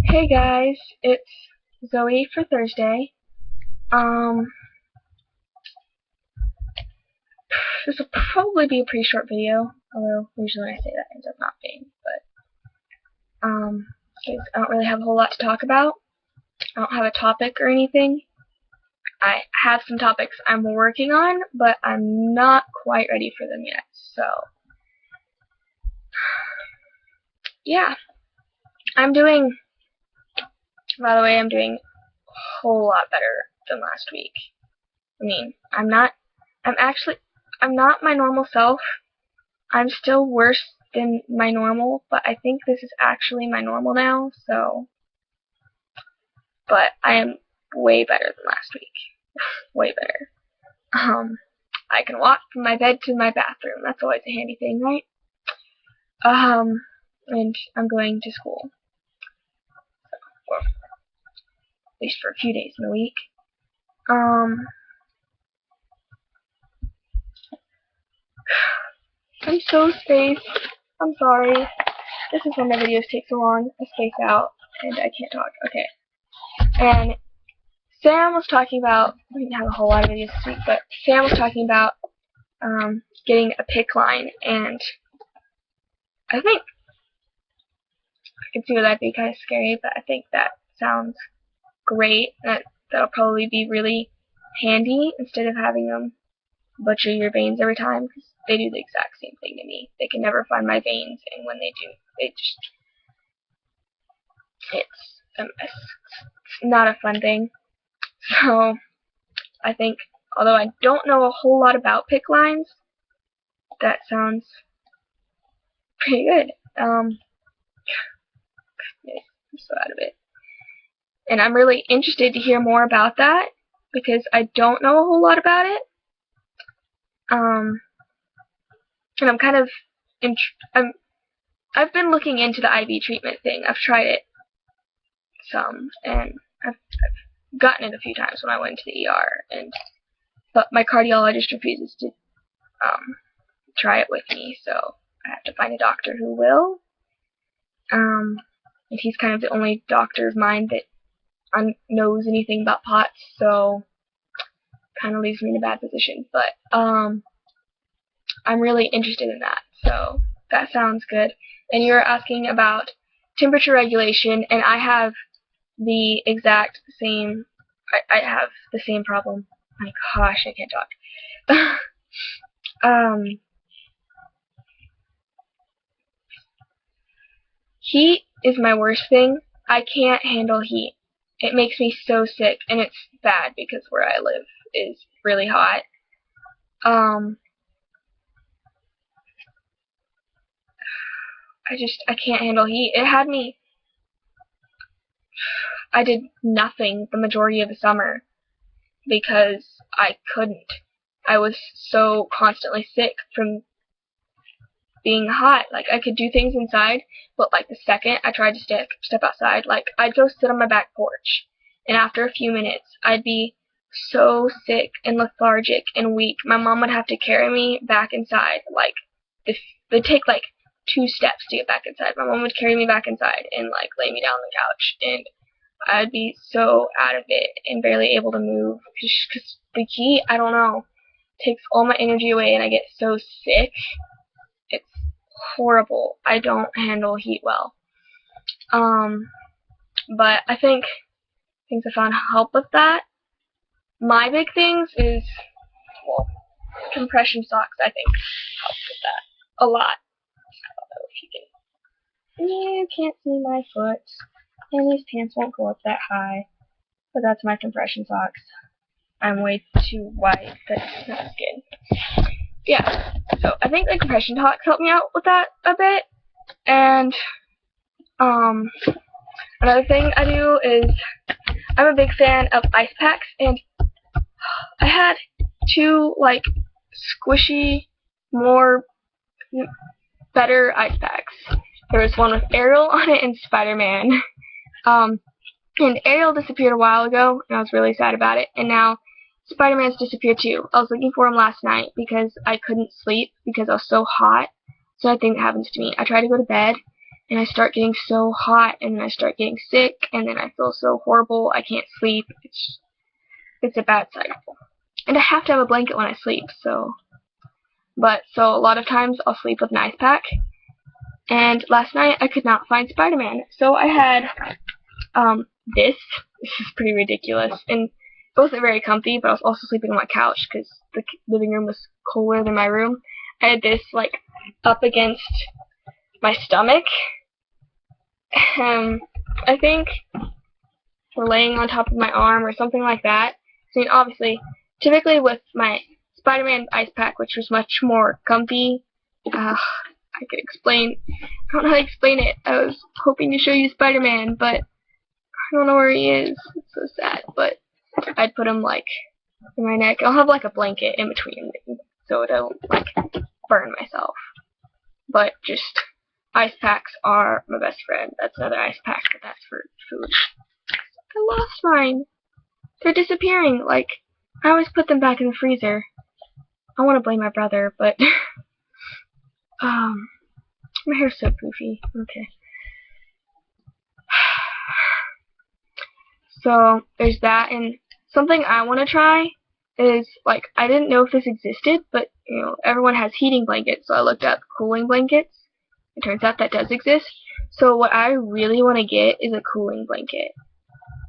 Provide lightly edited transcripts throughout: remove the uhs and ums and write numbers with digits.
Hey guys, it's Zoe for Thursday. Um, this will probably be a pretty short video, although usually when I say that it ends up not being, because I don't really have a whole lot to talk about. I don't have a topic or anything. I have some topics I'm working on, but I'm not quite ready for them yet, so, yeah. I'm doing a whole lot better than last week. I'm not my normal self. I'm still worse than my normal, but I think this is actually my normal now, so. But I am way better than last week. Way better. I can walk from my bed to my bathroom. That's always a handy thing, right? And I'm going to school. Well, at least for a few days in a week. I'm so spaced. I'm sorry. This is when my videos take so long. I space out and I can't talk. Okay. And Sam was talking about, we didn't have a whole lot of videos this week, but Sam was talking about getting a pick line, and I think I can see where that'd be kind of scary, but I think that sounds great. That'll probably be really handy instead of having them butcher your veins every time, because they do the exact same thing to me. They can never find my veins, and when they do, it's it's not a fun thing. So I think, although I don't know a whole lot about pick lines, that sounds pretty good. I'm so out of it. And I'm really interested to hear more about that, because I don't know a whole lot about it. And I'm kind of, I've been looking into the IV treatment thing. I've tried it some, and I've gotten it a few times when I went to the ER, but my cardiologist refuses to try it with me, so I have to find a doctor who will. And he's kind of the only doctor of mine that knows anything about POTS, so kind of leaves me in a bad position. But I'm really interested in that, so that sounds good. And you're asking about temperature regulation, and I have the exact same. I have the same problem. My gosh, I can't talk. Heat is my worst thing. I can't handle heat. It makes me so sick, and it's bad because where I live is really hot. I can't handle heat. I did nothing the majority of the summer because I couldn't. I was so constantly sick from being hot. Like, I could do things inside, but like the second I tried to step outside, like, I'd go sit on my back porch, and after a few minutes I'd be so sick and lethargic and weak. My mom would have to carry me back inside. Like, it'd take like 2 steps to get back inside. My mom would carry me back inside and like lay me down on the couch, and I'd be so out of it and barely able to move because the heat, I don't know, takes all my energy away, and I get so sick. It's horrible. I don't handle heat well. But I think things I found help with that. My big things is, well, compression socks, I think, help with that a lot. I don't know if you can't see my foot, and these pants won't go up that high, but that's my compression socks. I'm way too wide, that's not skin. Yeah, so I think the compression socks help me out with that a bit. And another thing I do is, I'm a big fan of ice packs, and I had 2 like squishy, better ice packs. There was one with Ariel on it and Spider-Man. And Ariel disappeared a while ago, and I was really sad about it, and now Spider-Man's disappeared too. I was looking for him last night because I couldn't sleep because I was so hot. So I think that happens to me. I try to go to bed, and I start getting so hot, and then I start getting sick, and then I feel so horrible. I can't sleep. It's a bad cycle. And I have to have a blanket when I sleep, so a lot of times I'll sleep with an ice pack. And last night I could not find Spider-Man, so I had this. This is pretty ridiculous, and it wasn't very comfy, but I was also sleeping on my couch because the living room was cooler than my room. I had this like up against my stomach. I think for laying on top of my arm or something like that. I mean, obviously, typically with my Spider-Man ice pack, which was much more comfy, I could explain. I don't know how to explain it. I was hoping to show you Spider-Man, but I don't know where he is. It's so sad. But I'd put him like in my neck. I'll have like a blanket in between so I don't like burn myself. But just ice packs are my best friend. That's another ice pack, but that's for food. I lost mine. They're disappearing. Like, I always put them back in the freezer. I want to blame my brother, but my hair's so poofy. Okay. So there's that, and something I want to try is, like, I didn't know if this existed, but you know, everyone has heating blankets, so I looked up cooling blankets. It turns out that does exist. So what I really want to get is a cooling blanket.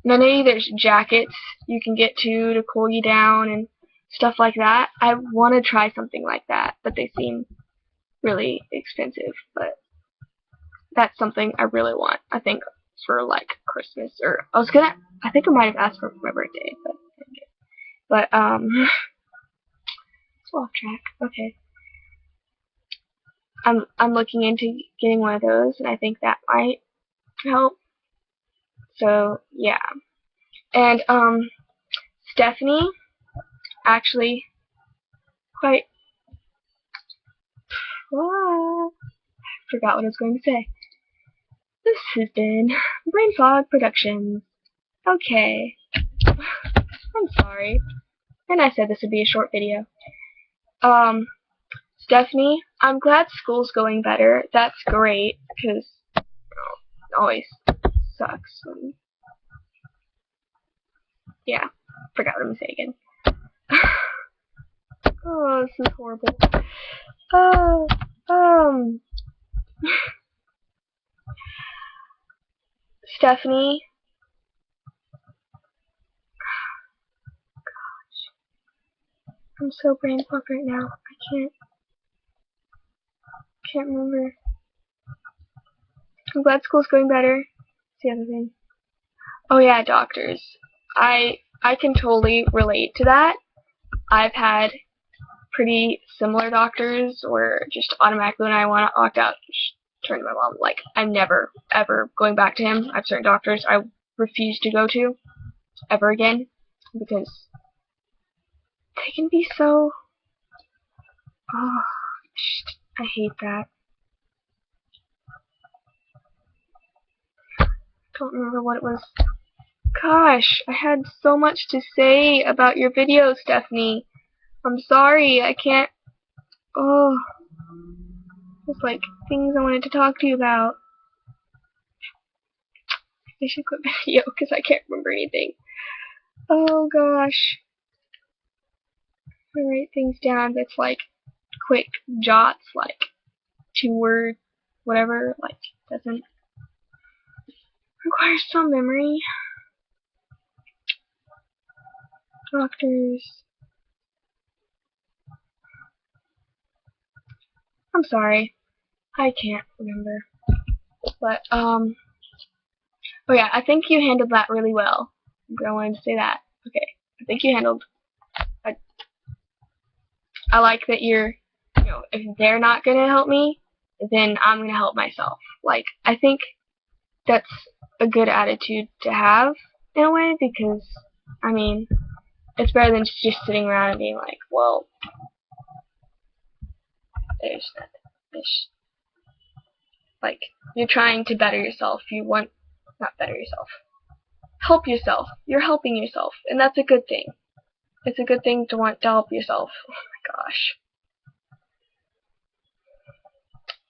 And I know there's jackets you can get to cool you down and stuff like that. I want to try something like that, but they seem really expensive. But that's something I really want. I think for like Christmas, or I think I might have asked for my birthday, but it's off track. Okay. I'm looking into getting one of those, and I think that might help. So yeah. And Stephanie actually quite I forgot what I was going to say. This has been Brainfog Productions. Okay. I'm sorry. And I said this would be a short video. Stephanie, I'm glad school's going better. That's great, because it always sucks when... Yeah, forgot what I'm going to say again. Oh, this is horrible. Stephanie. Gosh. I'm so brain fucked right now. I can't remember. I'm glad school's going better. That's the other thing. Oh yeah, doctors. I can totally relate to that. I've had pretty similar doctors where just automatically when I want to opt out, just turn to my mom. Like, I'm never, ever going back to him. I have certain doctors I refuse to go to ever again because they can be so... Oh, I hate that. Don't remember what it was. Gosh, I had so much to say about your video, Stephanie. I'm sorry, I can't... Oh, it's like things I wanted to talk to you about. I should quit the video because I can't remember anything. Oh gosh. I write things down that's like quick jots, like 2-word, whatever, like doesn't require some memory. Doctors. I'm sorry. I can't remember. But, oh yeah, I think you handled that really well. I wanted to say that. Okay. I think you handled... I like that you're, you know, if they're not gonna help me, then I'm gonna help myself. Like, I think that's a good attitude to have, in a way, because, I mean, it's better than just sitting around and being like, well, there's this. Like, you're trying to better yourself. You want, not better yourself, help yourself. You're helping yourself, and that's a good thing. It's a good thing to want to help yourself. Oh my gosh.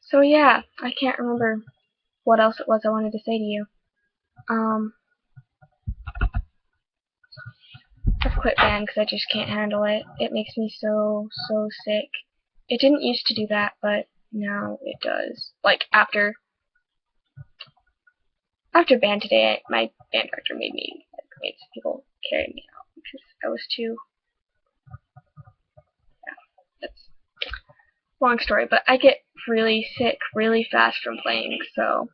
So yeah, I can't remember what else it was I wanted to say to you. I've quit band because I just can't handle it. It makes me so sick. It didn't used to do that, but now it does. Like after band today, my band director made some people carry me out because I was too. Yeah, that's a long story, but I get really sick really fast from playing, so,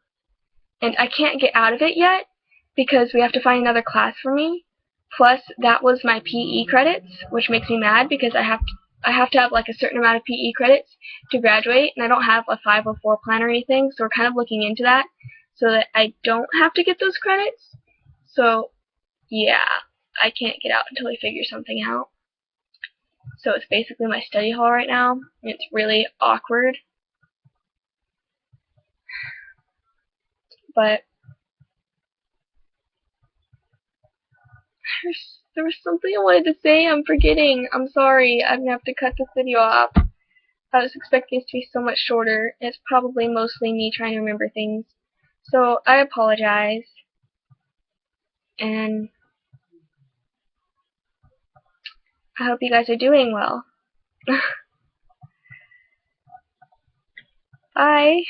and I can't get out of it yet because we have to find another class for me. Plus, that was my PE credits, which makes me mad because I have to have like a certain amount of PE credits to graduate, and I don't have a 504 plan or anything, so we're kind of looking into that so that I don't have to get those credits. So, yeah, I can't get out until I figure something out. So it's basically my study hall right now, and it's really awkward. But there was something I wanted to say. I'm forgetting. I'm sorry. I'm going to have to cut this video off. I was expecting it to be so much shorter. It's probably mostly me trying to remember things. So I apologize. And I hope you guys are doing well. Bye.